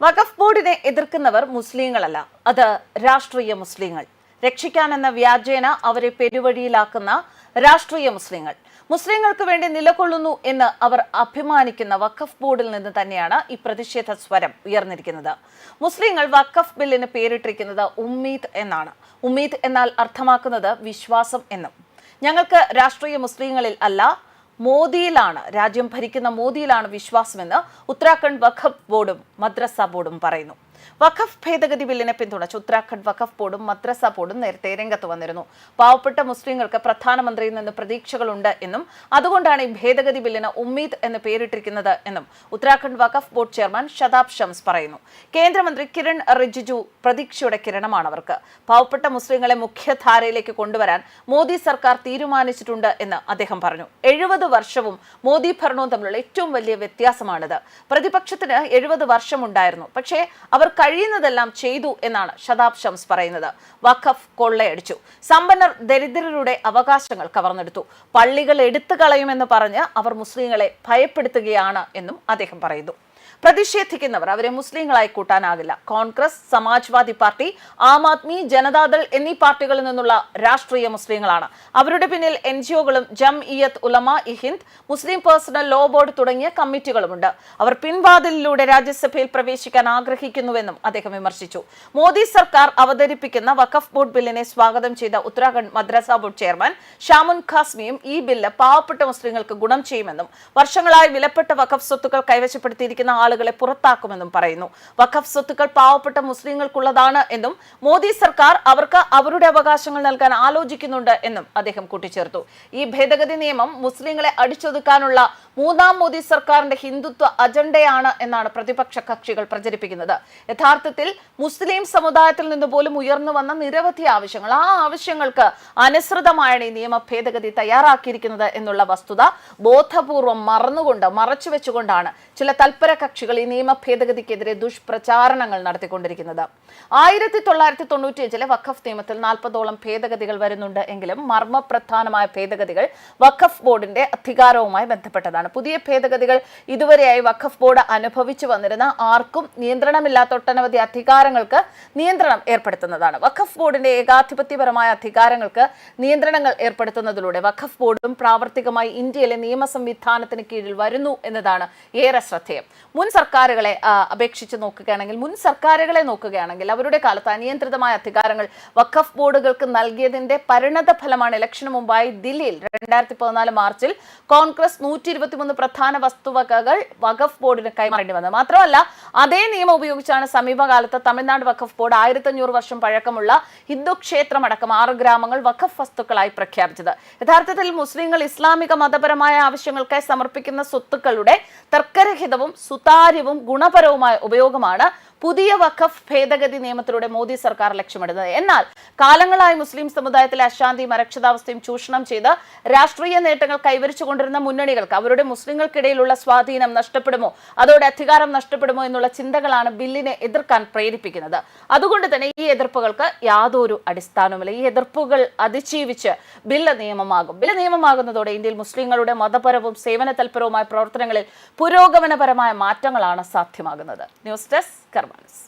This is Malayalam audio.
വഖഫ് ബോർഡിനെ എതിർക്കുന്നവർ മുസ്ലിങ്ങളല്ല, അത് രാഷ്ട്രീയ മുസ്ലിങ്ങൾ. രക്ഷിക്കാനെന്ന വ്യാജേന അവരെ പെരുവഴിയിലാക്കുന്ന രാഷ്ട്രീയ മുസ്ലിങ്ങൾ. മുസ്ലിങ്ങൾക്ക് വേണ്ടി നിലകൊള്ളുന്നു എന്ന് അവർ അഭിമാനിക്കുന്ന വഖഫ് ബോർഡിൽ നിന്ന് തന്നെയാണ് ഈ പ്രതിഷേധ സ്വരം ഉയർന്നിരിക്കുന്നത്. മുസ്ലിങ്ങൾ വഖഫ് ബില്ലിന് പേരിട്ടിരിക്കുന്നത് ഉമ്മീദ് എന്നാണ്. ഉമ്മീദ് എന്നാൽ അർത്ഥമാക്കുന്നത് വിശ്വാസം എന്നും. ഞങ്ങൾക്ക് രാഷ്ട്രീയ മുസ്ലിങ്ങളിൽ അല്ല, മോദിയിലാണ്, രാജ്യം ഭരിക്കുന്ന മോദിയിലാണ് വിശ്വാസമെന്ന് ഉത്തരാഖണ്ഡ് വഖഫ് ബോർഡും മദ്രസ ബോർഡും പറയുന്നു. വഖഫ് ഭേദഗതി ബില്ലിനെ പിന്തുണച്ച് ഉത്തരാഖണ്ഡ് വഖഫ് ബോർഡും മദ്രസ ബോർഡും നേരത്തെ രംഗത്ത് വന്നിരുന്നു. പാവപ്പെട്ട മുസ്ലിങ്ങൾക്ക് പ്രധാനമന്ത്രിയിൽ നിന്ന് പ്രതീക്ഷകളുണ്ട് എന്നും അതുകൊണ്ടാണ് ഈ ഭേദഗതി ബില്ലിന് ഉമ്മീദ് എന്ന് പേരിട്ടിരിക്കുന്നത് എന്നും ഉത്തരാഖണ്ഡ് വഖഫ് ബോർഡ് ചെയർമാൻ ഷതാബ് ഷംസ് പറയുന്നു. കേന്ദ്രമന്ത്രി കിരൺ റിജിജു പ്രതീക്ഷയുടെ കിരണമാണ് അവർക്ക്. പാവപ്പെട്ട മുസ്ലിങ്ങളെ മുഖ്യധാരയിലേക്ക് കൊണ്ടുവരാൻ മോദി സർക്കാർ തീരുമാനിച്ചിട്ടുണ്ട് എന്ന് അദ്ദേഹം പറഞ്ഞു. 70 വർഷവും മോദി ഭരണവും തമ്മിലുള്ള ഏറ്റവും വലിയ വ്യത്യാസമാണിത്. പ്രതിപക്ഷത്തിന് 70 വർഷമുണ്ടായിരുന്നു, പക്ഷേ അവർ കഴിയുന്നതെല്ലാം ചെയ്തു എന്നാണ് ഷതാബ് ഷംസ് പറയുന്നത്. വഖഫ് കൊള്ളയടിച്ചു, സമ്പന്നർ ദരിദ്രരുടെ അവകാശങ്ങൾ കവർന്നെടുത്തു, പള്ളികൾ എടുത്തു കളയുമെന്ന് പറഞ്ഞ് അവർ മുസ്ലിങ്ങളെ ഭയപ്പെടുത്തുകയാണ് എന്നും അദ്ദേഹം പറയുന്നു. പ്രതിഷേധിക്കുന്നവർ അവരെ മുസ്ലിങ്ങളായി കൂട്ടാനാകില്ല. കോൺഗ്രസ്, സമാജ്വാദി പാർട്ടി, ആം ആദ്മി, ജനതാദൾ എന്നീ പാർട്ടികളിൽ നിന്നുള്ള രാഷ്ട്രീയ മുസ്ലിങ്ങളാണ്. അവരുടെ പിന്നിൽ NGO-കളും Jamiat Ulama e Hind, Muslim personal law board തുടങ്ങിയ കമ്മിറ്റികളുമുണ്ട്. അവർ പിൻവാതിലിലൂടെ രാജ്യസഭയിൽ പ്രവേശിക്കാൻ ആഗ്രഹിക്കുന്നുവെന്നും അദ്ദേഹം വിമർശിച്ചു. മോദി സർക്കാർ അവതരിപ്പിക്കുന്ന വഖഫ് ബോർഡ് ബില്ലിനെ സ്വാഗതം ചെയ്ത ഉത്തരാഖണ്ഡ് മദ്രസ ബോർഡ് ചെയർമാൻ ഷാമുൻ ഖാസ്മിയും ഈ ബില്ല് പാവപ്പെട്ട മുസ്ലിങ്ങൾക്ക് ഗുണം ചെയ്യുമെന്നും വർഷങ്ങളായി വിലപ്പെട്ട വഖഫ് സ്വത്തുക്കൾ കൈവശപ്പെടുത്തിയിരിക്കുന്ന ആളുകളെ പുറത്താക്കുമെന്നും പറയുന്നു. വഖഫ് സ്വത്തുക്കൾ പാവപ്പെട്ട മുസ്ലിങ്ങൾക്കുള്ളതാണ് എന്നും മോദി സർക്കാർ അവർക്ക് അവരുടെ അവകാശങ്ങൾ നൽകാൻ ആലോചിക്കുന്നുണ്ട് എന്നും അദ്ദേഹം കൂട്ടിച്ചേർത്തു. ഈ ഭേദഗതി നിയമം മുസ്ലിങ്ങളെ അടിച്ചൊതുക്കാനുള്ള മൂന്നാം മോദി സർക്കാരിന്റെ ഹിന്ദുത്വ അജണ്ടയാണ് എന്നാണ് പ്രതിപക്ഷ കക്ഷികൾ പ്രചരിപ്പിക്കുന്നത്. യഥാർത്ഥത്തിൽ മുസ്ലിം സമുദായത്തിൽ നിന്ന് പോലും ഉയർന്നു വന്ന നിരവധി ആവശ്യങ്ങൾ, ആ ആവശ്യങ്ങൾക്ക് അനുസൃതമായാണ് ഈ നിയമ ഭേദഗതി തയ്യാറാക്കിയിരിക്കുന്നത് എന്നുള്ള വസ്തുത ബോധപൂർവം മറച്ചുവെച്ചുകൊണ്ടാണ് ചില തൽപര കക്ഷികൾ ഈ നിയമ ഭേദഗതിക്കെതിരെ ദുഷ്പ്രചാരണങ്ങൾ നടത്തിക്കൊണ്ടിരിക്കുന്നത്. 1995 വഖഫ് നിയമത്തിൽ 40ഓളം ഭേദഗതികൾ വരുന്നുണ്ട് എങ്കിലും മർമ്മപ്രധാനമായ ഭേദഗതികൾ വഖഫ് ബോർഡിന്റെ അധികാരവുമായി ബന്ധപ്പെട്ടതാണ്. പുതിയ ഭേദഗതികൾ ഇതുവരെയായി വഖഫ് ബോർഡ് അനുഭവിച്ചു വന്നിരുന്ന ആർക്കും നിയന്ത്രണമില്ലാത്ത ഒട്ടനവധി അധികാരങ്ങൾക്ക് നിയന്ത്രണം ഏർപ്പെടുത്തുന്നതാണ്. വഖഫ് ബോർഡിന്റെ ഏകാധിപത്യപരമായ അധികാരങ്ങൾക്ക് നിയന്ത്രണങ്ങൾ ഏർപ്പെടുത്തുന്നതിലൂടെ വഖഫ് ബോർഡും പ്രാവർത്തികമായി ഇന്ത്യയിലെ നിയമ സംവിധാനത്തിന് കീഴിൽ വരുന്നു എന്നതാണ് ഏറെ ശ്രദ്ധേയം. മുൻ സർക്കാരുകളെ നോക്കുകയാണെങ്കിൽ അവരുടെ കാലത്ത് അനിയന്ത്രിതമായ അധികാരങ്ങൾ വഖഫ് ബോർഡുകൾക്ക് നൽകിയതിന്റെ പരിണത ഫലമാണ് ഇലക്ഷന് മുമ്പായി ദില്ലിയിൽ 2014 മാർച്ചിൽ കോൺഗ്രസ് 123 പ്രധാന വസ്തുവകകൾ വഖഫ് ബോർഡിന് കൈമാറേണ്ടി വന്നത്. മാത്രമല്ല, അതേ നിയമം ഉപയോഗിച്ചാണ് സമീപകാലത്ത് തമിഴ്നാട് വഖഫ് ബോർഡ് 1500 വർഷം പഴക്കമുള്ള ഹിന്ദു ക്ഷേത്രമടക്കം 6 ഗ്രാമങ്ങൾ വഖഫ് വസ്തുക്കളായി പ്രഖ്യാപിച്ചത്. യഥാർത്ഥത്തിൽ മുസ്ലിങ്ങൾ ഇസ്ലാമിക മതപരമായ ആവശ്യങ്ങൾക്കായി സമർപ്പിക്കുന്ന സ്വത്തുക്കളുടെ തർക്കരഹിതവും സുതാര്യവും ഗുണപരവുമായ ഉപയോഗമാണ് പുതിയ വഖഫ് ഭേദഗതി നിയമത്തിലൂടെ മോദി സർക്കാർ ലക്ഷ്യമിടുന്നത്. എന്നാൽ കാലങ്ങളായി മുസ്ലിം സമുദായത്തിലെ അശാന്തിയും അരക്ഷിതാവസ്ഥയും ചൂഷണം ചെയ്ത് രാഷ്ട്രീയ നേട്ടങ്ങൾ കൈവരിച്ചുകൊണ്ടിരുന്ന മുന്നണികൾക്ക് അവരുടെ മുസ്ലിങ്ങൾക്കിടയിലുള്ള സ്വാധീനം നഷ്ടപ്പെടുമോ, അതോടെ അധികാരം നഷ്ടപ്പെടുമോ എന്നുള്ള ചിന്തകളാണ് ബില്ലിനെ എതിർക്കാൻ പ്രേരിപ്പിക്കുന്നത്. അതുകൊണ്ട് തന്നെ ഈ എതിർപ്പുകൾക്ക് യാതൊരു അടിസ്ഥാനവുമില്ല. ഈ എതിർപ്പുകൾ അതിജീവിച്ച് ബില്ല് നിയമമാകുന്നതോടെ ഇന്ത്യയിൽ മുസ്ലിങ്ങളുടെ മതപരവും സേവന തൽപരവുമായ പ്രവർത്തനങ്ങളിൽ പുരോഗമനപരമായ മാറ്റങ്ങളാണ് സാധ്യമാകുന്നത്. News desk കർമാനസ്.